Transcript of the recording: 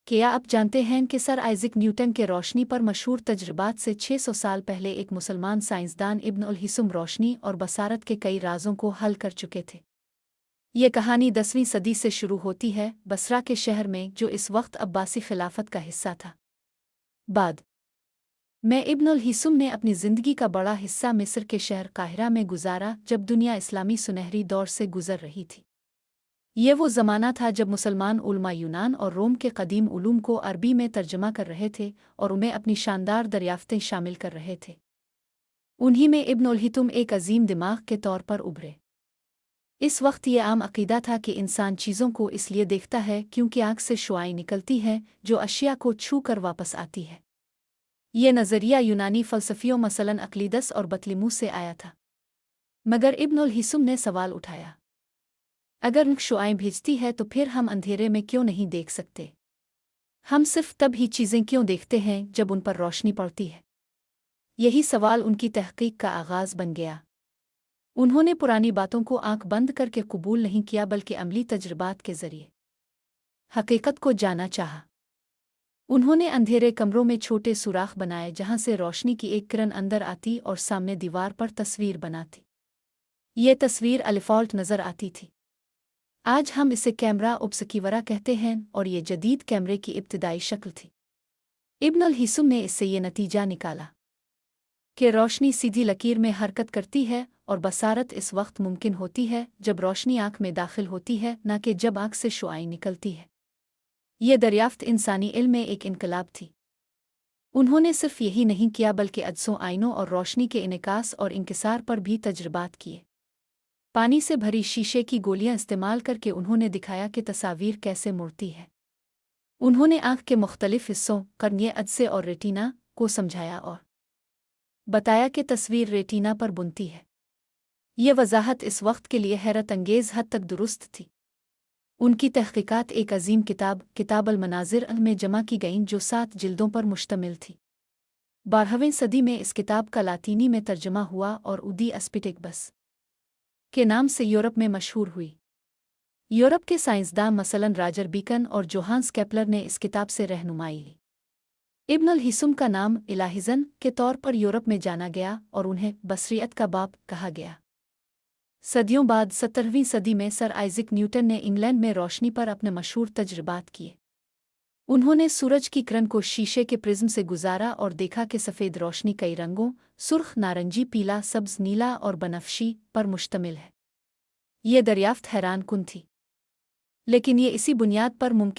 क्या आप जानते हैं कि सर आइजक न्यूटन के रोशनी पर मशहूर तजर्बात से 600 साल पहले एक मुसलमान साइंसदान इब्न उल हिस्म रोशनी और बसारत के कई राजों को हल कर चुके थे। ये कहानी 10वीं सदी से शुरू होती है, बसरा के शहर में, जो इस वक्त अब्बासी खिलाफत का हिस्सा था। बाद में इब्न उल हिस्म ने अपनी ज़िंदगी का बड़ा हिस्सा मिस्र के शहर काहिरा में गुजारा, जब दुनिया इस्लामी सुनहरी दौर से गुजर रही थी। ये वो ज़माना था जब मुसलमान उलमा यूनान और रोम के कदीम उलूम को अरबी में तर्जमा कर रहे थे और उनमें अपनी शानदार दरियाफ्तें शामिल कर रहे थे। उन्हीं में इब्न उल हिस्म एक अजीम दिमाग के तौर पर उभरे। इस वक्त ये आम अकीदा था कि इंसान चीज़ों को इसलिए देखता है क्योंकि आँख से शुआएं निकलती हैं जो अशिया को छू कर वापस आती है। ये नज़रिया यूनानी फ़लसफ़ियों मसलन अक्लीदस और बतलिमूस से आया था। मगर इब्न उल हिस्म ने सवाल उठाया, अगर शुआएं भेजती है तो फिर हम अंधेरे में क्यों नहीं देख सकते? हम सिर्फ तब ही चीज़ें क्यों देखते हैं जब उन पर रोशनी पड़ती है? यही सवाल उनकी तहक़ीक़ का आगाज़ बन गया। उन्होंने पुरानी बातों को आंख बंद करके कबूल नहीं किया, बल्कि अमली तजर्बात के ज़रिए हकीकत को जाना चाहा। उन्होंने अंधेरे कमरों में छोटे सुराख बनाए जहां से रोशनी की एक किरण अंदर आती और सामने दीवार पर तस्वीर बनाती। ये तस्वीर अलिफॉल्ट नज़र आती थी। आज हम इसे कैमरा ऑब्स्क्यूरा कहते हैं और ये जदीद कैमरे की इब्तिदाई शक्ल थी। इब्न उल हिस्म ने इससे ये नतीजा निकाला कि रोशनी सीधी लकीर में हरकत करती है और बसारत इस वक्त मुमकिन होती है जब रोशनी आँख में दाखिल होती है, न कि जब आँख से शुआएं निकलती है। ये दरियाफ्त इंसानी इल्म में एक इनकलाब थी। उन्होंने सिर्फ यही नहीं किया बल्कि अजसों आइनों और रोशनी के इनकास और इंकिसार पर भी तजर्बात किए। पानी से भरी शीशे की गोलियां इस्तेमाल करके उन्होंने दिखाया कि तस्वीर कैसे मुड़ती है। उन्होंने आँख के मुख्तलिफ हिस्सों कर्निए, अदसे और रेटिना को समझाया और बताया कि तस्वीर रेटिना पर बुनती है। ये वजाहत इस वक्त के लिए हैरत अंगेज़ हद तक दुरुस्त थी। उनकी तहक़ीक़ात एक अजीम किताब अल मनाज़िर में जमा की गईं जो 7 जिल्दों पर मुश्तमिल थी। 12वीं सदी में इस किताब का लातीनी में तर्जमा हुआ और उदी अस्पिटिकबस के नाम से यूरोप में मशहूर हुई। यूरोप के साइंसदान मसलन रॉजर बेकन और जोहान्स केपलर ने इस किताब से रहनुमाई ली। इब्न उल हिस्म का नाम इलाहिज़न के तौर पर यूरोप में जाना गया और उन्हें बसरियत का बाप कहा गया। सदियों बाद 17वीं सदी में सर आइजक न्यूटन ने इंग्लैंड में रोशनी पर अपने मशहूर तजर्बात किए। उन्होंने सूरज की किरण को शीशे के प्रिज्म से गुजारा और देखा कि सफ़ेद रोशनी कई रंगों सुर्ख, नारंगी, पीला, सब्ज़, नीला और बनफशी पर मुश्तमिल है। ये दरियाफ्त हैरान कुन थी, लेकिन ये इसी बुनियाद पर मुमकिन